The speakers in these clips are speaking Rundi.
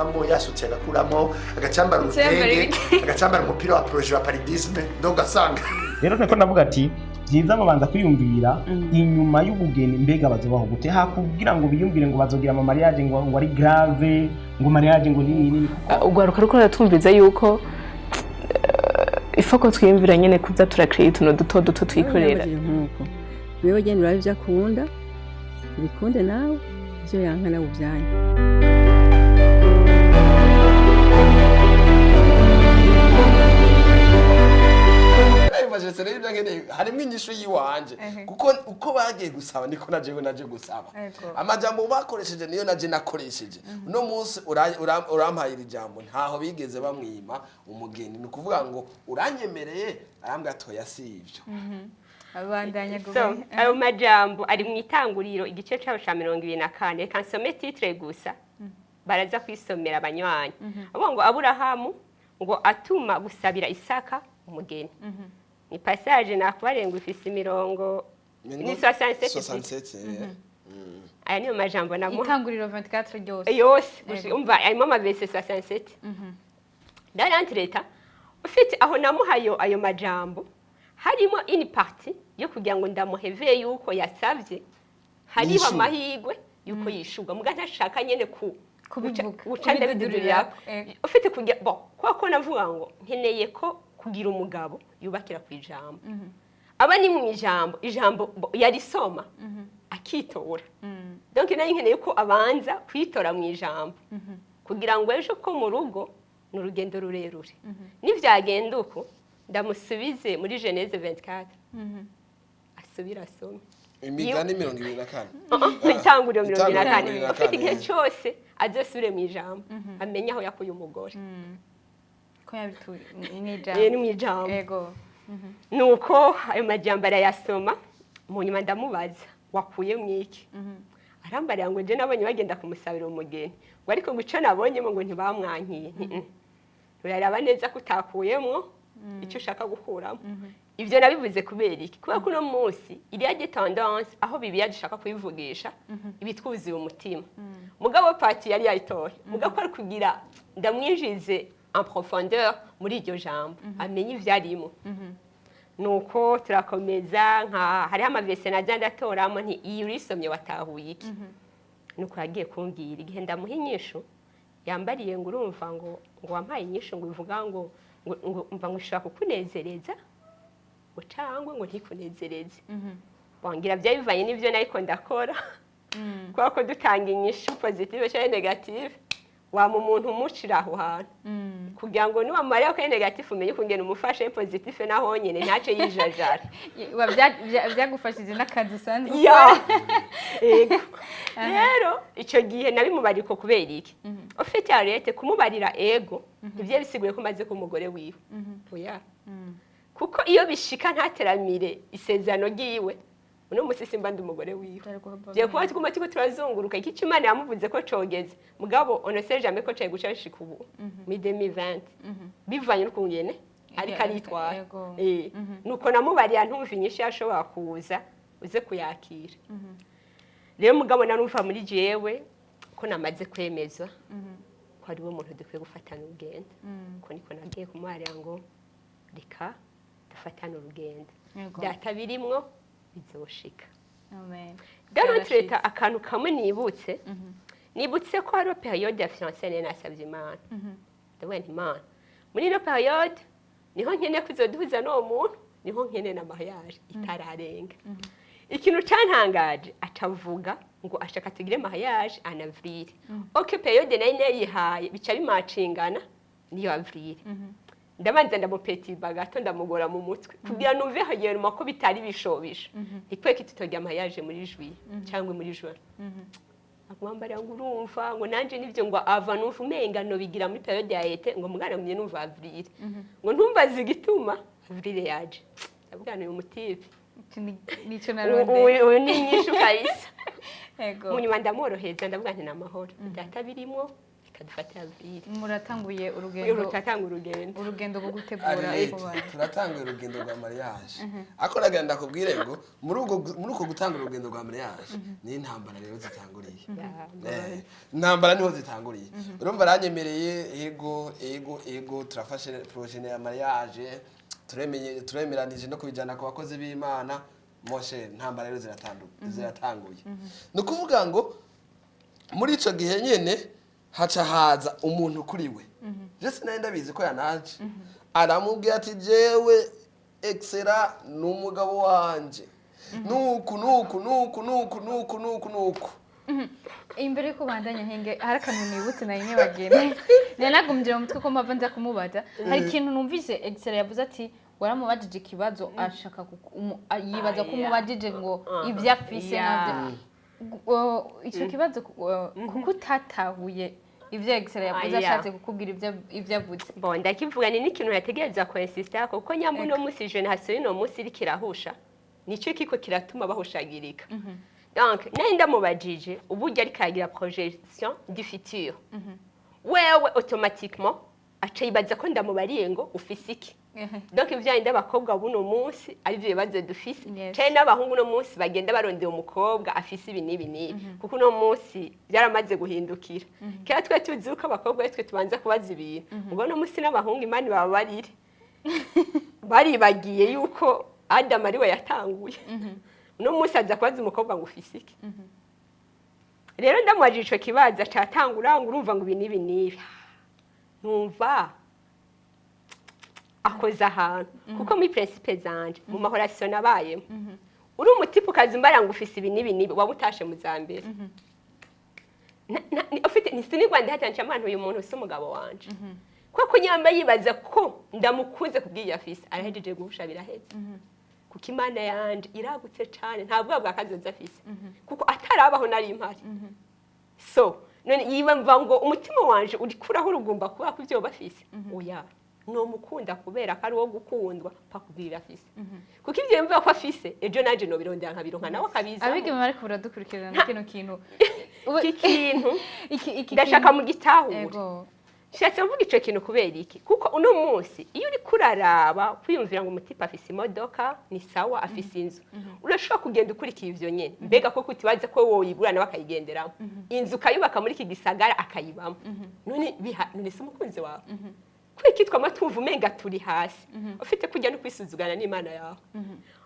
agakuramo yasutse agakuramo agacambara urutenge agacambara umupira wa projet wa paridisme donc asanga rero niko navuga ati byiza babanza kwiyumvira inyuma y'ubugeni mbega bazobaho gute hakubwira ngo biyumvire ngo bazogira ama mariage ngo ari grave ngo mariage ngo nini ugwaruka ruko ratumviza yuko ifoko twiyumvira nyene kuza turakreate tuno duto twikorera wewe genda urabe bya kunda bikunde nawe byo yanka nawe byanye harimo inyishu yiwanje kuko uko bagiye gusaba niko naje gusaba amajambo bakoresheje niyo naje nakoresheje uno munsi urampaye iri jambo ntaho bigeze bamwima umugeni ni ukuvuga ngo uranyemereye arambwa toya sivyo abandanya ayo majambo ari mu itanguriro igice cyaho cya 24 kansome titre gusa baraza kwisomera abanywanyi abo ngo Aburahamu ngo atuma gusabira Isaka umugeni ni passage nakubarenga ufise imirongo ni 67 aya niyo majambo namuha itanguriro 24 yose umva ayimo amavese 67 darantreta ufite aho namuhayo ayo majambo harimo ini party yo kugira ngo ndamuheveye yuko yasavye hariho amahigwe yuko yishurwa muga ntashaka nyene kucanda bidurira ufite kugira kwako navuga ngo nkeneye ko kugira umugabo yubakira ku ijambo aba ni mu ijambo yarisoma akitora donc nayo nkeneye ko abanza kwitora mu ijambo kugira ngo ejo ko mu rugo n'urugendo rurerure nivyagenda uko ndamusubize muri Genèse 24 asubira asome imigani 24 itanguriro 24 afite igihe cyose azosubire mu ijambo amenya aho yakuye umugore ko yabituye ni mu ijambo yego nuko ayo majambo arayasoma mu nyuma ndamubaza wakuye mwiki arambarira ngo je nabonye bagenda kumusabira umugeni ngo ariko guco nabonyemo ngo ntibamwankiye uraraba neza kutakuyemo icyo ushaka gukuramo ivyo nabivuze kubera iki kuba kuno munsi iriya de tendance aho bibiya gishaka kuyivugisha ibitwuziye umutima mugabo parti yari yayitoye mugabo ari kugira ndamwinjize en profondeur muri iryo jambo amenye ivyarimo nuko turakomeza nka hari amavese naje ndatoramo nti iyo urisomye watahuye iki nuko yagiye kumbwira igihe ndamuha inyishu yambariye ngo urumva ngo wampaye inyishu ngo ivuga ngo umva ngo ushaka kukunezereza ucangwe ngo ntikunezereze bongira byabivanye n'ivyo nayiko ndakora kwa ko dutanga inyishu positive cyangwa negative wa mu muntu umucira aho hantu kugira ngo ni wamara ko negative umenye kungena umufashe positive naho nyene ntace yijajara byagufashije n'akazi sanzwe ego rero ico gihe nabimubariko kubera iki ufite arete kumubarira ego ivyo bisiguye ko maze ku mugore wiwe oya kuko iyo bishika ntateramire isezerano giwe uno musisi mbandi umugore wiwe je kuba tukuma tiko turazunguruka iki Imana yamuvuze ko cogeze mugabo on ne sait jamais ko cyaye guca shika ubu mi 2020 bivanye n'ukungene ariko aritwara nuko namubariya ntumva inyishu yashobora kuza uze kuyakira rero mugabo narumva muri jewe ko namaze kwemeza ko ari we muntu dukwiye gufatana urugendo ko niko nagiye kumwarira ngo reka dufatane urugendo byatabirimwo bizoshika amen Darantreta akantu kamwe nibutse ko hari periode ya fiancée nasabye Imana ndabona Imana muri ino periode niho nkene kuzoduhuza no muntu niho nkene na mariage itararenga ikintu cantangaje atavuga ngo ashaka tugire mariage en avril periode nayo yihaye bica bimacingana niyo avril ndabanza ndamupetiba gato ndamugora mu mutwe kugira numve hagera ko bitari bishobisha ikweke tutojya mariage muri juillet cyangwa muri juin akwambara ngo urumva ngo nanje nivyo ngo ava numva umenga no bigira muri periode ya été ngo mugana mye numva avril ngo ntumbaze igituma avril yaje abwana uyu mutipe nico naronde uyu ni nyishu kabisa yego munyuma ndamworoheza ndavuga nti namahoro data birimo reka dufate avril muratanguye urugendo turatanga urugendo rwo gutegura Arlette, kubana. turatanga urugendo rwa mariage ariko nagira ndakubwire ngo muri uko gutanga urugendo rwa mariage ni intambara rero zitanguriye intambara niho zitanguriye urumva aranyemereye ego turafashe projet ya mariage turemeranije no kubijana ku bakozi b'Imana Moshe ntambara rero ziratanguye no kuvuga ngo muri ico gihe nyene haca haza umuntu kuri we je sinari ndabizi ko yanaje aramubwira ati jewe excella n'umugabo wanje nuku imbere yuko bandanya henge hari akantu nibutse na nyine bagene nagumjira mu mutwe ko mpava nza kumubaza hari ikintu numvise Excella yavuze ati waramubajije ikibazo ashaka yibaza ko umubajije ngo ibyo afise nabyo icyo kibazo kuko utatahuye ibyo Excella yavuze ashatse kukubwira ibyo avuze bon ndakivuga ni n'ikintu yategereza ko insista kuko nyambo no musi generation no musi iri kirahusha nico kiko kiratuma bahushagirika donc nari ndamubajije uburyo ari kagira projection du futur wewe automatiquement aca yibaza ko ndamubariye ngo ufise iki donc ivyo abakobwa buno munsi ari byo bibazo dufise cyane n'abahungu no munsi bagenda barondeye umukobwa afise ibi nibi kuko no munsi byaramaze guhindukira kera twe tuzi uko abakobwa twe tubanza kubaza ibintu ubwo no munsi n'abahungu imani baba baribagiye yuko Adam ari we yatanguye no munsi aza kubaza umukobwa ngo ufise iki rero ndamwajije ico kibaza catangura ngo urumva ngo ibi nibi numva akoza ahantu kuko muri principe zanje mu mahorasiyo nabayemo uri umutipu kazi mbara ngo ufise ibi nibi waba utashe mu zambere ufite ni Rwanda hatanje amana uyu muntu usa umugabo wanje kuko nyamba yibaza ko ndamukunze kubwiye afise arahejeje guhusha biraheze kuko imana yanje iragutse cyane ntabwo bwakazoza afise kuko atarabaho nari impari so none yiba mva ngo umutima wanje uri kuraho urugumba kuba ku byo bafise oya no mukunda kubera ko ari wo gukundwa pakubwira afise kuko ibyo mva ko afise ejo nanje no birondera nkabironka nawe akabiza abige bari kubura dukurikirana kintu iki ndashaka mu gitahure shatse mvuga ico kintu kubera iki kuko uno munsi iyo uri kuraraba kwiyumvira ngo umutipa afise imodoka ni sawa afise inzu urashobora kugenda ukurikira ivyo nyene mbega ko kutibaza ko wowe yigura nawe akayigenderamo inzu kayubaka muri iki gisagara akayibamo none none se umukunzi wawe kwikitwa amatumva umenga turi hasi ufite kujya no kwisuzugana n'Imana yawe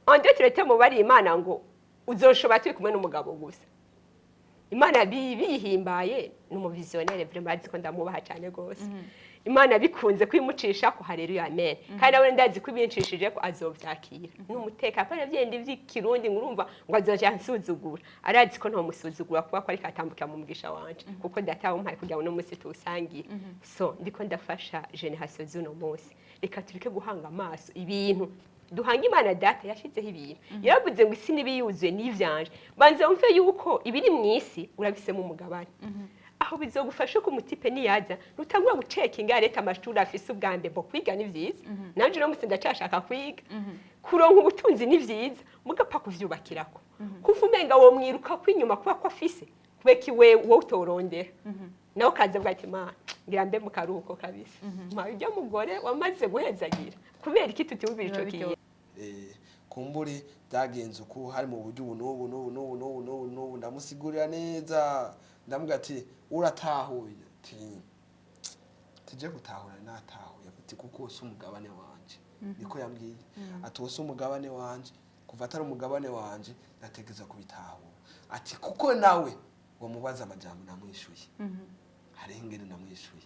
onde turete mu bari Imana ngo uzoshobora turi kumwe n'umugabo gusa Imana bihimbaye n'umuvisionnaire vraiment azi ko ndamubaha cyane gose Imana bikunze kwimucisha ko haleluya amen kandi nawe ndazi ko ibincishije ko azovyakira n'umuteka apana byende vy'ikirundi ngurumva ngo azoja nsuzugura arazi ko nto musuzugura kuba ko ari katambuka mu mugisha wanje kuko datawo mpaye kugira ngo no musi tusangira so ndiko ndafasha generation z'uno munsi reka turike guhanga amaso ibintu duhanga Imana data yashizeho ibintu yaravuze ngo isi nibiyuzuye n'ivyanje banze umve yuko ibiri mu isi urabisemo umugabane aho bizogufasha ko umutipe niyaza rutangura gucekinga leta amashuri afise ubwambe bo kwiga ni vyiza nanje no musi ndacashaka kwiga kuronka ubutunzi ni vyiza mugapfa kuvyubakirako kuva umenga wo mwiruka kwinyuma kuba ko afise kubeki we wo utorondera nawe kaza bwati ma ngira mbe mu karuhuko kabisa ma ujya mugore wamaze guhezagira kubera iki tutubira ico kiye kumburi byagenze uko hari mu buryo ubu ndamusigurira neza ndamuga ati uratahuye tije gutahura natahuye ati kuko wose umugabane wanje niko yambwiye ati wose umugabane wanje kuva atari umugabane wanje nategeza kubitahura ati kuko nawe ngo mubaza amajambo namwishuye hari ingene namwishuye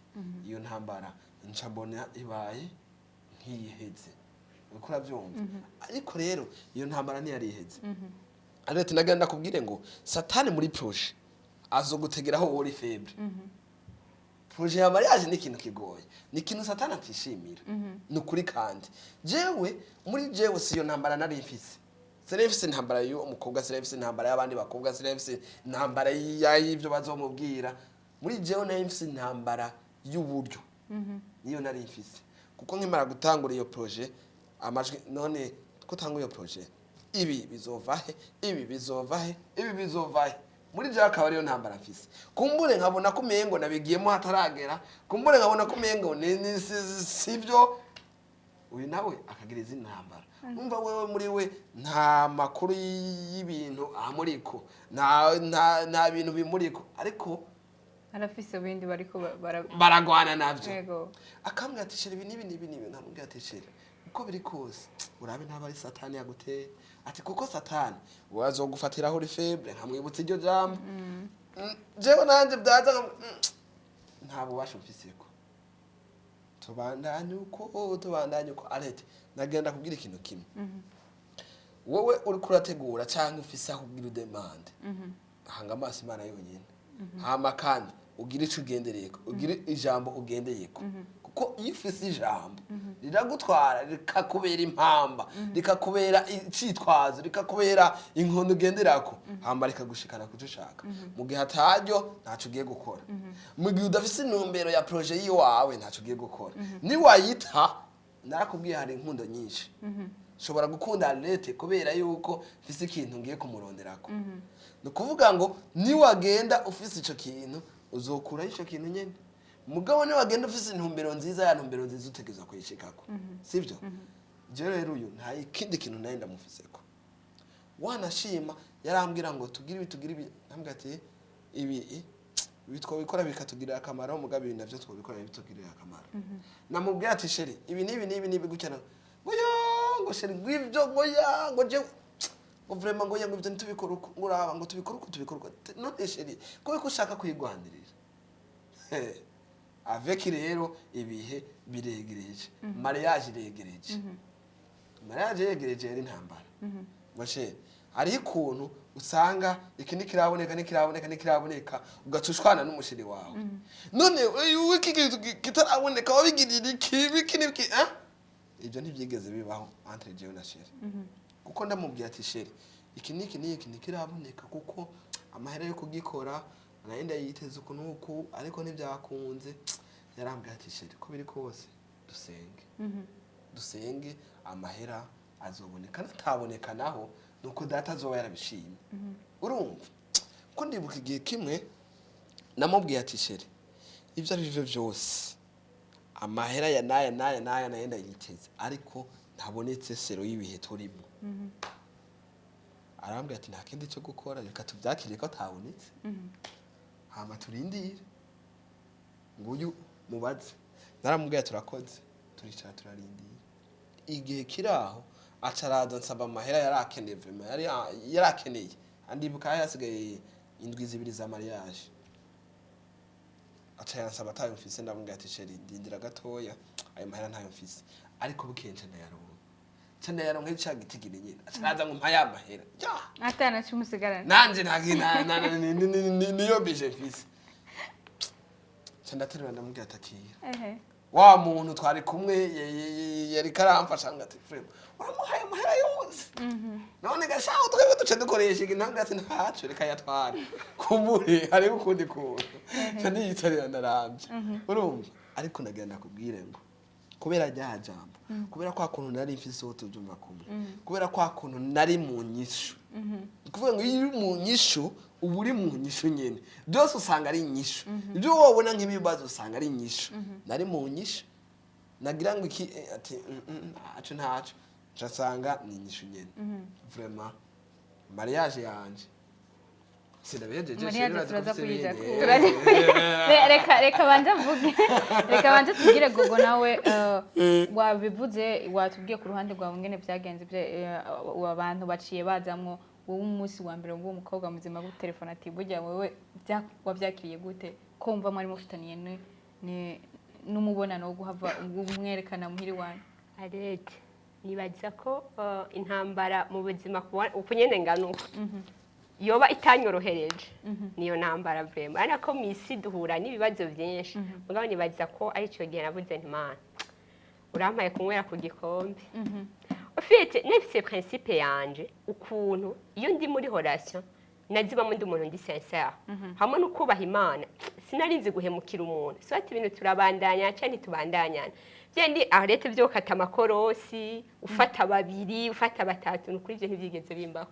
iyo ntambara ncabona ibaye nkiyiheze uko urabyumva ariko rero iyo ntambara ntiyariheze ariko nagenda kubwire ngo satani muri projet azogutegeraho uri febre projet ya mariage ni ikintu kigoye ni ikintu satani atishimira ni ukuri kandi jewe muri jewe siyo ntambara nari mfise Serefise ntambara yo umukobwa serefise ntambara y'abandi bakobwa serefise ntambara y'ivyo bazomubwira muri jewe nari mfise ntambara y'uburyo niyo nari mfise kuko nkimara gutangura iyo projet amajwi none ko tangura iyo projet ibi bizovahe muri je akaba ariyo ntambara mfise kumbure nkabona ko umengo nabigiyemo hataragera kumbure nkabona ko umengo sivyo uyu nawe akagira izindi ntambara umva wewe muri we nta makuru y'ibintu amuriko nta bintu bimuriko ariko arafise bindi bariko baragwana navyo yego akambwira ati shira ibi nibi nkamubwira ati shira uko biri kose urabe ntaba ari satani yaguteye ati kuko satani wazogufatiraho uri feble nkamwibutsa iryo jambo jewe nanje byaza nta bubasha mfiseko tubandanye uko arete nagenda kubwira ikintu kimwe wowe uri kurategura cyangwa ufise aho ubwira udemande hanga amaso Imana yonyine hama kandi ugira ico ugendereyeko ugira ijambo ugendeyeko kuko iyo ufise ijambo riragutwara rikakubera impamba rikakubera icitwazo rikakubera inkondo ugenderako hamba rikagushikana kuco ushaka mu gihe ataryo ntaco ugiye gukora mu gihe udafise intumbero ya projet yiwawe ntaco ugiye gukora niwayita narakubwiye hari inkundo nyinshi shobora gukunda Arlette kubera yuko mfise ikintu ngiye kumuronderako no kuvuga ngo niwagenda ufise ico kintu uzokura ico kintu nyene mugabo niwagenda ufise intumbero nziza ya ntumbero nziza utegeza kuyishikako sivyo je rero uyu nta ikindi kintu naye ndamufiseko wanashima yarambwira ngo tugire ibi nambwa ati ibi bitwabikora bikatugirira akamaro mugabo ibi navyo twabikora bitugirira akamaro namubwira ati sheri ibi nibi gukena ngo sheri ngwivyo ngo je ngo vraiment ngo yango ibyo ntubikora uko nguraba ngo tubikora uko none sheri ko ushaka kwigwandirira avec rero ibihe biregereje mariage iregereje mariage yegereje ari ntambara ngo sheri ari ikuntu usanga iki nikiraboneka ugacushwana n'umushiri wawe none wiki kitaraboneka wabigirira iki ibyo ntibyigeze bibaho entre jewe na sheri kuko ndamubwiye ati sheri iki nikiraboneka kuko amahera yo kugikora nayenda yiteze uko nuko ariko ntibyakunze yarambwiye ati sheri ko biri kose dusenge amahera azoboneka nataboneka naho nuko data azoba yarabishimye urumva ko ndibuka igihe kimwe namubwiye ati sheri ibyo ari byo byose amahera ya naya nayenda yiteze ariko ntabonetse sero y'ibihe turimo arambwira ati nta kindi cyo gukora reka tubyakire ko atabonetse hama turindire nguyu mubaze naramubwiye turakoze turicara turarindira igihe kiraho acaraza nsaba amahera yarakeneye vraiment yarakeneye andibuka yasigaye indwi zibiri za mariage acayansaba atayo mfise ndamubwira ati sheri ndindira gatoya ayo mahera ntayo mfise ariko bukenje ndayaronka cyane yaronka icagitigire nyine acaraza ngo mpaya amahera atana cyumusigarana nanje niyo bije mfise candaterura ndamubwira atakira wa muntu twari kumwe yari karamfasha ngati frema wamuhaye amahera yose none gashaho twebwe duce dukoresha intambwe ati ntaco reka yatwara kumure hari ukundi kuntu cyane yitarira ndarambye urumva ariko nagenda kubwire ngo kubera rya jambo kubera kwa kuntu nari mfise wote ubyumva kumwe kubera kwa kuntu nari mu nyishu kuvuga ngo iyo mu nyishu ubu uri mu nyishu nyene byose usanga ari inyishu ibyo wobona nk'ibibazo usanga ari inyishu nari mu nyishu nagira ngo iki ati ntaco jasanga ni inyishu nyene vraiment mariage yanje reka banze tugire gogo nawe wabivuze watubwiye ku ruhande rwawe ngene byagenze abantu baciye bazamwo wowe umunsi wa mbere ngo umukobwa muzima ku telefone ati burya wewe wabyakiriye gute kumva mwari mufitaniye n'umubonano wo guhava umwerekana muhiri wanyu Arlette nibaza ko intambara mu buzima uko nyene nganuka yoba itanyorohereje niyo ntambara vraiment ariko misi duhura n'ibibazo byinshi mugabo nibaza ko ari cyo gihe navuze nti man urampaye kunywera ku gikombe ufite nefise principe yanje ukuntu iyo ndi muri relation nazibamo ndi umuntu ndi sincere hamwe no kubaha Imana sinarinzi guhemukira umuntu so ati ibintu turabandanya cyane tubandanyana byendi Arlette byo kata amakorosi ufata babiri ufata batatu n'ukuri byo ntibyigeze bimbaho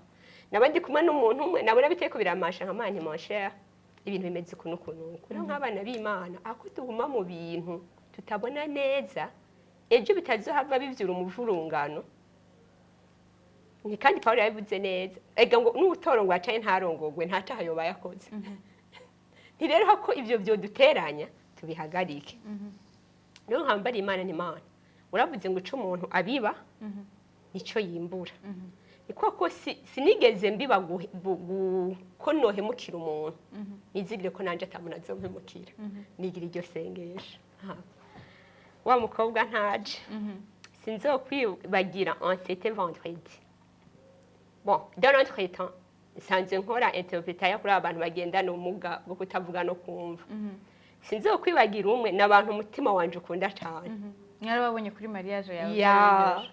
nabandi kumwe n'umuntu umwe nabona biteko biramasha nka mani mon cher ibintu bimeze ukuntu rero nk'abana b'Imana ako tuguma mu bintu tutabona neza ejo bitazohava bivyura umuvurungano ni kandi Paulo yabivuze neza ega ngo n'ubutorongo acaye ntarongogwe ntacaha yoba yakoze ni rero hako ivyo byo duteranya tubihagarike rero nkambara Imana ni Imana uravuze ngo ico umuntu abiba nico yimbura niko ko sinigeze mbiba ko nohemukira umuntu nizigire ko nanje atamuna azompemukira nigira iryo sengesho wa mukobwa ntaje sinzokwibagira c'était vendredi bon dans notre temps sanze nkora interprétation kuri abantu bagendana ubumuga bwo kutavuga no kumva sinzokwibagira umwe n'abantu umutima wanje ukunda cyane Narababonye kuri mariage yawe.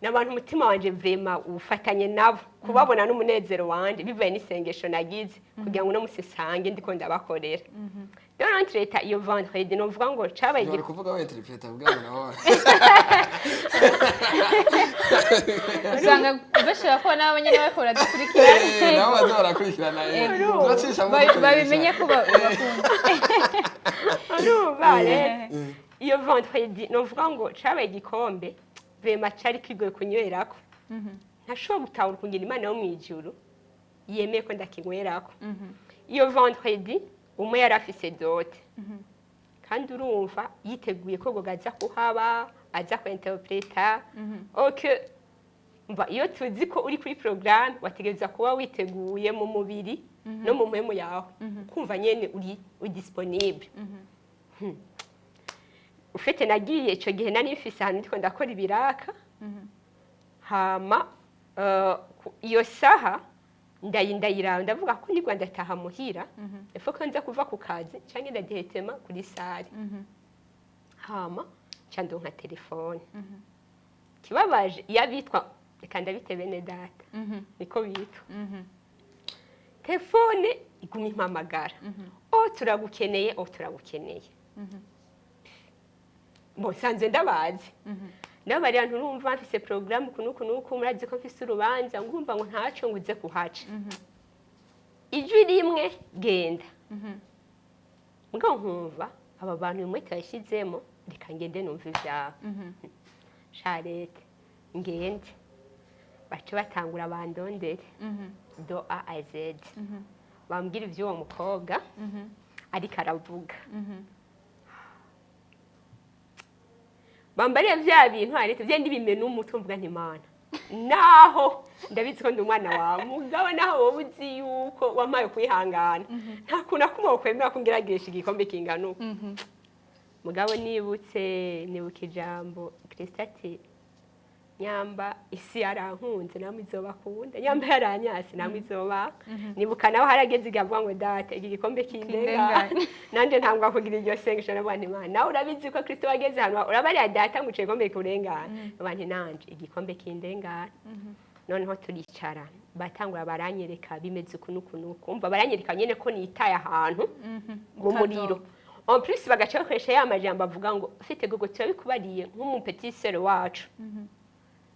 N'abantu umutima wanje vrema ufatanye nabo kubabona n'umunezero wanje bivaye n'isengesho nagize kugira ngo no musisange ndiko ndabakorera. Dans leta iyo vendredi no vuga ngo cabaye Uri kuvuga we interpreta bwa nawe. Usanga bashaka ko nabo nyine bakora dukurikirana. Nabo bazarakurikirana. Uracisha mu babimenye ko bakunda. Vale. Iyo vendredi no vuga ngo cabaye igikombe vrema cari kigoye kunywerako. Ntashobora gutahura kungira Imana yo mwijuru yemeye ko ndakinywerako. Iyo vendredi umwe yari afise dote kandi urumva yiteguye ko gogaza kuhaba aza ku interpreta okay mva iyo tuzi ko uri kuri programme wategereza kuba witeguye mu mubiri no mu mpemu yawe kumva nyene uri disponible ufite nagiye ico gihe nari mfise ahantu ndiko ndakora ibiraka hama iyo saha ndayiraba ndavuga ko nigwa ndataha muhira efo ko nza kuva ku kazi canke ndagihetema kuri sare hama cando nka telefone kibabaje yabitwa reka ndabite bene data niko bitwa telefone igumye impamagara turagukeneye turagukeneye bo sanze ndabazi nabari abantu urumva mfise programme kunuku murazi ko mfise urubanza ngumva ngo ntaco nguze kuhaca ijwi rimwe genda ngo nkumva aba bantu imwe tayashizemo reka ngende numva ivyawe Charlotte ngende bace batangura bandondere do A à Z bambwira ivy'uwo mukobwa ariko aravuga bambariye vya bintu ariko vye ndibimena umutwe mvuga nti Mana naho ndabizi ko ndi umwana wawe mugabo naho wowe uzi yuko wamaye kwihangana nta kuntu akumwe kwemera kungerageresha igikombe kingana uko mugabo nibuka ijambo Kristo ati nyamba isi yarankunze namwe izobakunda nyamba yaranyase namwe izoba nibuka naho harageze igavuga ngo data iki gikombe kindenga nanje ntangwa kugira iryo sengesho n'abandi Mana nawe urabizi ko Kristo wageze hano urabari data ngo igikombe kurengana abandi nanje igikombe kindenga noneho turicara batangura baranyereka bimeze kunuku umva baranyereka nyene ko nitaye ahantu mu muriro en plus bagaca bakoresha ya majambo avuga ngo ufite gogo turabikubariye nk'umu petit sœur wacu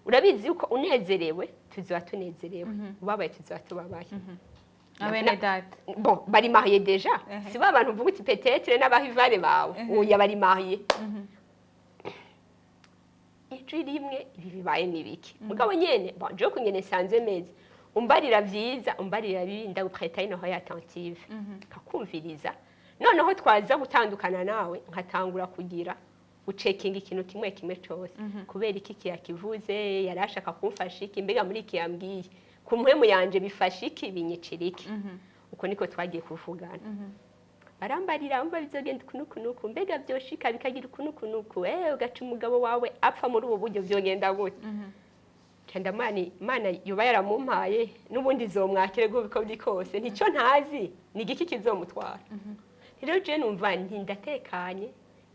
urabizi yuko unezerewe tuziba tunezerewe ubabaye tuziba tubabaye abene data bon bari marié déjà si ba bantu uvuga uti peut-être n'abahivare bawe uya bari marié ijwi rimwe ibi bibaye nibiki mugabo nyene bon je kungene sanze meze umbarira vyiza umbarira bibi ndagupreta ino hoya attentive kakumviriza noneho twaza gutandukana nawe nkatangura kugira ucekinga ikintu kimwe cyose kubera iki kiyakivuze yarashaka kumfasha iki mbega muri iki yambwiye ku mpemu yanje bifasha iki binyicira iki uko niko twagiye kuvugana barambarira umva bizogenda kunuku mbega byoshika bikagira kunuku ugaca umugabo wawe apfa muri ubu buryo byogenda gute cyanda Mana yoba yaramumpaye n'ubundi zomwakire gubiko biri kose ntico ntazi ni igiki kizomutwara rero je numva ndatekanye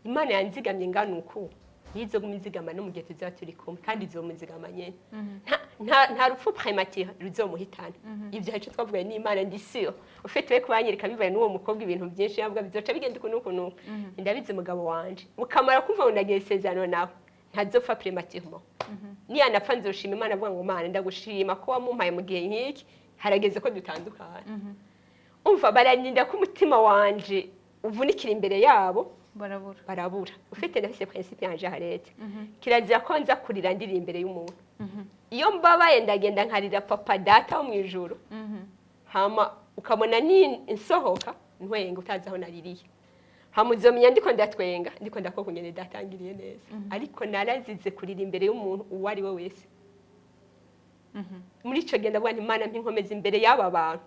Imana yanzigamye ngana uko nizo gumizigama no mugihe tuzaba turi kumwe kandi izomuzigama nyene nta rupfu prématuré ruzomuhitana ivyo hacu twavuga ni Imana ndisiyo ufite we kubanyereka bivaye n'uwo mukobwa ibintu byinshi yavuga bizoca bigenda kunuku ndabizi mugabo wanje mukamara kumva ngo ndagiye sezerano nawe ntazopfa prematurement niyanapfa nzoshima Imana avuga ngo Mana ndagushima ko wamumpaye mu gihe nk'iki harageze ko dutandukana umva baraninda ko umutima wanje uvunikira imbere yabo barabura ufite ndafise principe yanje harete kirazira ko nza kurira ndiri imbere y'umuntu iyo mbabaye ndagenda nkarira papa data wo mwijuru hama ukabona ni insohoka ntwenga utazaho naririye hamuzomenya ndiko ndatwenga ndiko ndako kunyene datangiriye neza ariko narazize kurira imbere y'umuntu uwo ari we wese muri ico genda bwana Imana mpinkomeza imbere y'aba bantu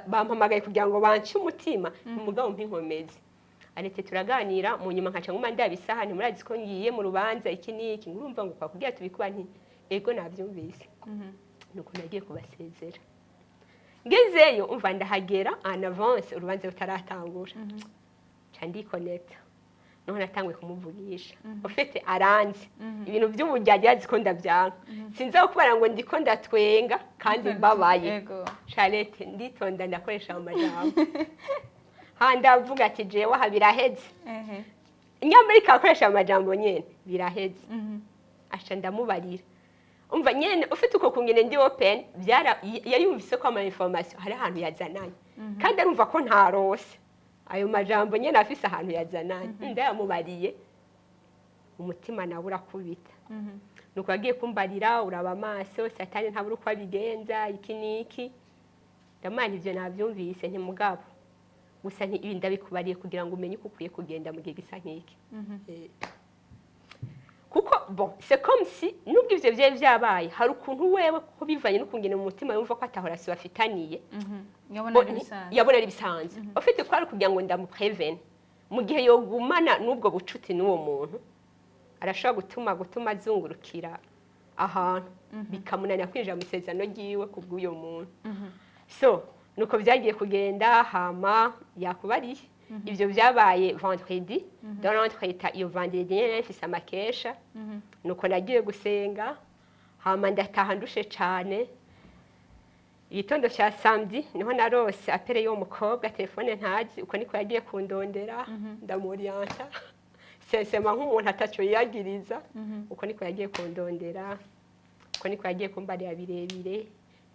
bampamagaye kugira ngo banci umutima umugabo mpinkomeze arete turaganira mu nyuma nkaca nguma ndabisaha ntimurazi ko ngiye mu rubanza iki niki ngurumva ngo kwa kugira tubikuba nti ego navyumvise nuko nagiye kubasezera ngezeyo umva ndahagera en avance urubanza rutaratangura cyandi connect none natangwe kumuvugisha ufite aranzi ibintu by'ubujyaji aziko ndavyanka sinza kubara ngo ndiko ndatwenga kandi babaye Charlotte nditonda ndakoresha mu majambo ndavuga ati jewe aha biraheze Nyamerika akoresha amajambo nyene biraheze asha ndamubarira umva nyene ufite uko kungene ndi open yayumvise ko ama information hari ahantu yazananye kandi arumva ko ntarose ayo majambo nyene afise ahantu yazananye ndayamubariye umutima nawe urakubita nuko yagiye kumbarira uraba amaso satani ntabura uko abigenza iki niki ndamana ivyo navyumvise nti mugabo gusa nti ibi ndabikubariye kugira ngo umenye uko ukwiye kugenda mu gihe gisa nk'iki kuko bon c'est comme si nubwo ivyo vyari vyabaye hari ukuntu wewe ko bivanye n'ukungene mu mutima yumva ko atahora si bafitaniye yabona ari bisanzwe ufite ko ari kugira ngo ndamuprevene mu gihe yogumana n'ubwo bucuti n'uwo muntu arashobora gutuma azungurukira ahantu bikamunanira kwinjira mu isezerano ryiwe kubw'uyo muntu so nuko byagiye kugenda hama yakubariye ivyo byabaye vendredi dans l'entrée iyo vendredi nyene mfise amakesha nuko nagiye gusenga hama ndataha ndushe cane igitondo cya samedi niho narose apere yo mukobwa telefone ntazi uko niko yagiye kundondera ndamurianta sesema nk'umuntu ataco yagiriza uko niko yagiye kundondera uko niko yagiye kumbarira birebire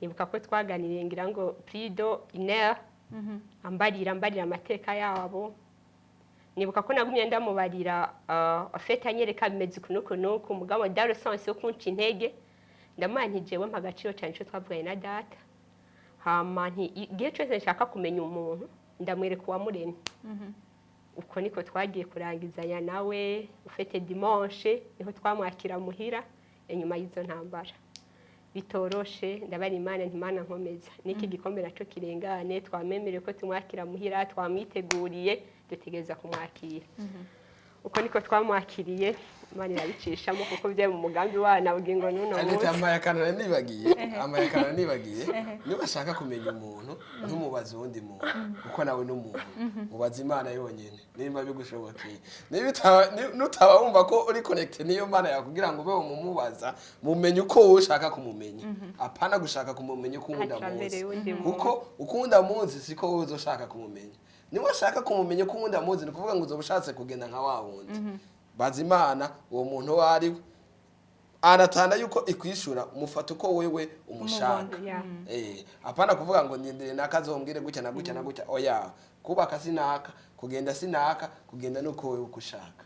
nibuka ko twaganiriye ngira ngo prido iner ambarira amateka yabo nibuka ko nagumye ndamubarira afete anyereka bimeze kunuko umugabo daro sense yo kunca intege ndamantije we mpagaciro cyane cyo twavuganye na data hama nti igihe cyose nshaka kumenya umuntu ndamwereka uwamuremye uko niko twagiye kurangizanya nawe ufete dimanche niho twamwakira muhira inyuma y'izo ntambara bitoroshe ndabari Imana ntimana nkomeza niki gikombe naco kirengane twamemereye ko tumwakira muhira twamwiteguriye dutegeza kumwakira uko niko twamwakiriye Imana irabicishamo kuko byaye mu mugambi wana bugingo nuno munsi amayakanana nibagiye niba ashaka kumenya umuntu ntumubaze undi muntu kuko nawe n'umuntu mubaze Imana yonyene nimba bigushobokeye nutaba wumva ko uri connected niyo Mana yakugira ngo ube umumubaza mumenye uko ushaka kumumenya apana gushaka kumumenya ukunda munsi kuko ukunda munsi siko wowe uzoshaka kumumenya niba ashaka kumumenya ko ukunda munsi ni kuvuga ngo uzobushatse kugenda nka wa wundi bazi Imana uwo muntu wari aratana yuko ikwishura mufata uko wewe umushaka apana kuvuga ngo ndindire nakazombwire gutya na gutya na gutya oya kubaka sinaka kugenda nuko wewe ukushaka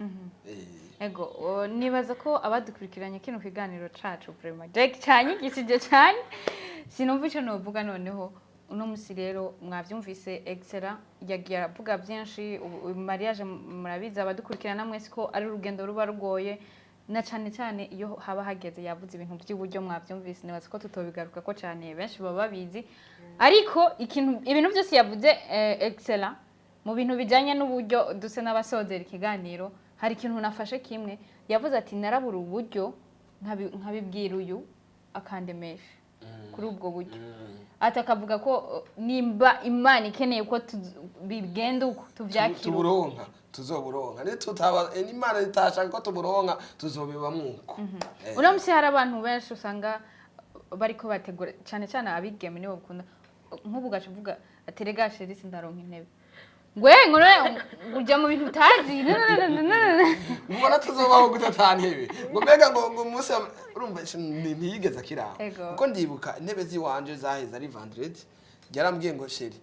ego nibaza ko abadukurikiranye kino kiganiro cacu vraiment Jack cyanyigishije cyane sinumva ico novuga noneho uno musi rero mwavyumvise excellent yagiye avuga byinshi mariage murabiza abadukurikirana mwese ko ari urugendo ruba rugoye na cyane iyo haba hageze yavuze ibintu by'uburyo mwavyumvise nibaza ko tutobigaruka ko cyane benshi baba babizi ariko ibintu byose yavuze excellent mu bintu bijanye n'uburyo duse n'abasozera ikiganiro hari ikintu nafashe kimwe yavuze ati narabura uburyo nkabibwira uyu akandemesha kuri ubwo buryo atakavuga ko nimba Imana ikeneye ko bigenda uko tuvyakira tuzoburonka nitutaba Imana itashaka ko tuburonka tuzobiba mwuko uramutse hari abantu benshi usanga bariko bategura cyane abigeme nibo bakunda nk'ubu gacuvuga aterega sherisi ndaronka intebe ngwe ujya mu bintu utazi ubona tuzobaho gute ata ntebe ngo mbega ngo umunsi urumva ntiyigeze akiraho kuko ndibuka intebe z'iwanje zaheze ari vendredi yarambwiye ngo sheri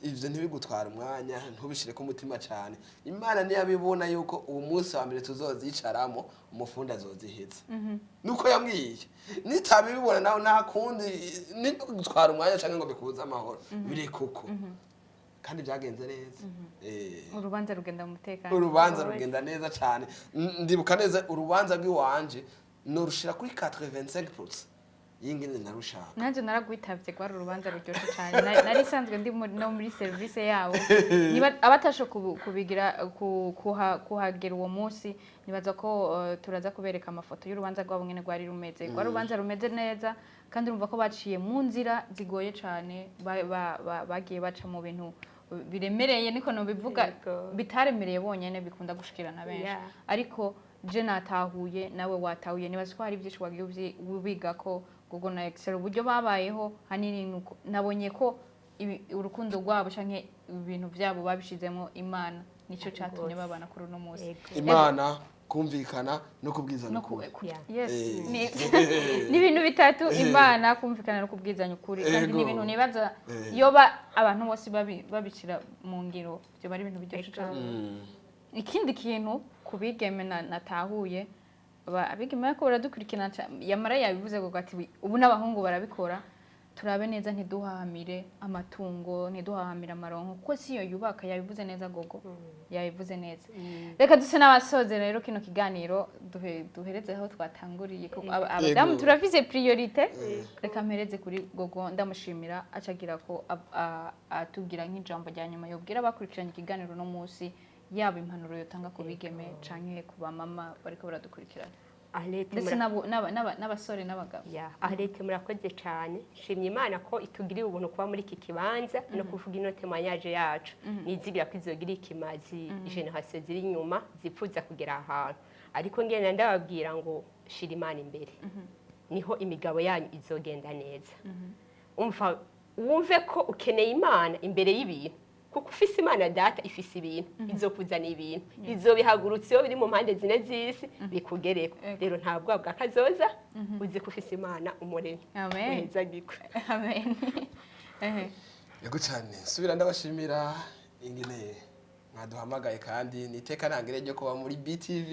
ivyo ntibigutwara umwanya ntubishire ku mutima cyane imana ntiyabibona yuko uwo munsi wa mbere tuzozicaramo umufundi azoziheza nuko yambwiye nitabibona nawe nakundi nibigutwara umwanya cyangwa ngo bikubuze amahoro biri kuko kandi byagenze neza urubanza rugenda mu mutekano urubanza rugenda neza cyane ndibuka neza urubanza rw'iwanje norushira kuri 85% yingene narushaka nanje naragwitavye kwa urubanza ruryoshye cyane nari sanzwe ndi no muri service yabo niba abatasho kubigira kuhagera uwo munsi nibaza ko turaza kubereka amafoto y'urubanza rwabo nyene rwari rumeze rwa rubanza rumeze neza kandi urumva ko baciye mu nzira zigoye cyane bagiye baca mu bintu biremereye niko no bivuga bitaremereye bonyene bikunda gushikirana benshi ariko je natahuye nawe watahuye nibaza ko hari byinshi wagiye ubiga ko Google na Excel uburyo babayeho hanini nuko nabonye ko urukundo rwabo canke ibintu byabo babishizemo Imana nico cyatumye babana kuri uno munsi Imana kumvikana no kubwizanya ukuri yes ni ibintu bitatu Imana kumvikana no kubwizanya ukuri kandi ni ibintu nibaza yoba abantu bose babishira mu ngiro byo bari ibintu biryoshye cyane ikindi kintu kubigeme natahuye abigeme ko baradukurikirana yamara yabivuze ngo ati ubu n'abahungu barabikora turabe neza ntiduhahamire amatungo ntiduhahamire amaronko kuko siyo yubaka yabivuze neza gogo yabivuze neza reka duse n'abasoze rero kino kiganiro duhereze aho twatanguriye abadamu turafise priorite reka mpereze kuri gogo ndamushimira acagira ko atubwira nk'ijambo rya nyuma yobwira bakurikiranye ikiganiro no munsi yaba impanuro yotanga ku bigeme canke ku bamama bariko baradukurikirana ndetse n'abasore n'abagabo ahlete murakoze cyane shimye Imana ko itugiriye ubuntu kuba muri iki kibanza no kuvuga ino temanyaje yacu nizigira ko izogira ikimazi generation ziri inyuma zipfuza kugera ahantu ariko ngenda ndababwira ngo shira Imana imbere niho imigabo yanyu izogenda neza wumve ko ukeneye Imana imbere y'ibintu kuko ufise Imana data ifise ibintu izokuzana ibintu izobihagurutse yo biri mu mpande zine z'isi bikugereko rero ntabwo bwakazoza uzi ko ufise Imana umuremyi amen amen yego cyane subira ndabashimira ingene mwaduhamagaye kandi niteka ntangire ryo kuba muri BTV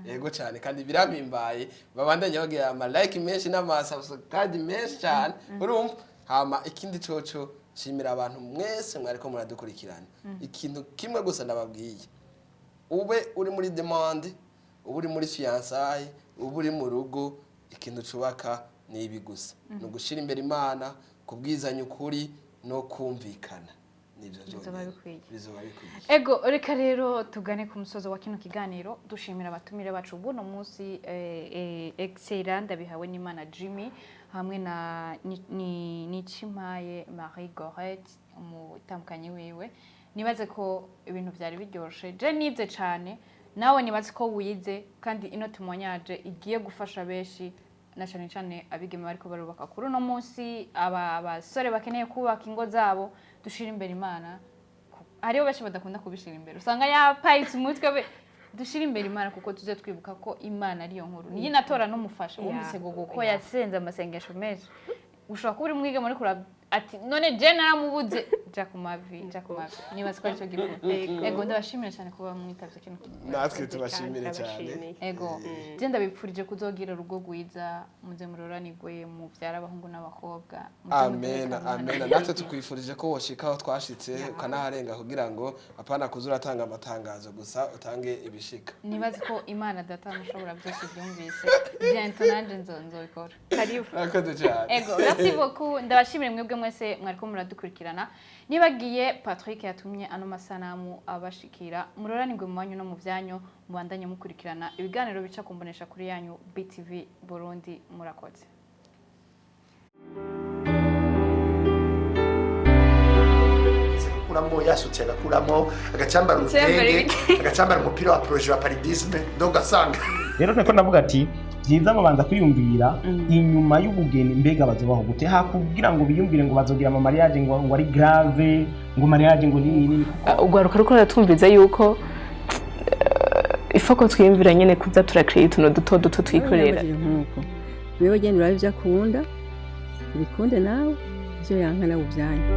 yego cyane kandi biramimbaye babandanye bagira ama like menshi n'ama subscribe menshi cyane urumva hama ikindi coco shimira abantu mwese mwariko muradukurikirana ikintu kimwe gusa ndababwiye ube uri muri demande uri muri fiançailles uri mu rugo ikintu cubaka ni ibi gusa no gushira imbere Imana kubwizanya ukuri no kumvikana nivyo bizoba bikwiye ego reka rero tugane ku musozo wa kino kiganiro dushimira abatumire bacu buno munsi Excellent ndabihawe n'Imana Jimmy hamwe na Nichimaye Marie Gorette umutamukanye wiwe nibaze ko ibintu byari biryoshye je nize cyane nawe nibaze ko wize kandi ino tumonyaje igiye gufasha benshi na cyane abigeme bariko barubaka kuri uno munsi abasore bakeneye kubaka ingo zabo dushira imbere Imana hariho benshi badakunda kubishira imbere usanga yapayitse umutwe dushira imbere Imana kuko tuze twibuka ko Imana ariyo nkuru niyi natora no mufasha wumvise gogo ko yasenze amasengesho menshi ushobora kuba uri mwige muri kura ati none je naramubuze ja kumavi nibaze ko aricyo gifu ego ndabashimira cyane kuba mwitavye kino natwe tubashimire cyane ego je ndabipfurije kuzogira urugo rwiza muze muroranirwe mu vyara abahungu n'abakobwa amen natwe tukwifurije ko woshikaho twashitse ukanaharenga kugira ngo apana kuzuratanga amatangazo gusa utange ibishika nibaze ko Imana data mushobora byose byumvise bientôt nanje nzobikora karibu akaze cyane ego merci beaucoup ndabashimire mwebwe mwese mwariko muradukurikirana nibagiye Patrick yatumye ano masanamu abashikira muroranirwe mu banyu no mu vyanyu mubandanye mukurikirana ibiganiro bica kumbonesha kuri yanyu BTV Burundi murakoze kuramo yasutse agakuramo agacambara urutenge agacambara umupira wa projet wa paludisme ndo gasanga rero niko ndavuga ati byiza babanza kwiyumvira inyuma y'ubugeni mbega bazobaho gute hakugira ngo biyumvire ngo bazogira ama mariage ngo ari grave ngo mariage ngo nini ugwaruka ruko ratumviza yuko ifoko twiyumvira nyene kuza turakreate utuntu duto duto twikorera nkuko wewe genda urabe ibyo akunda ubikunde nawe ibyo yanka nawe ubyanyu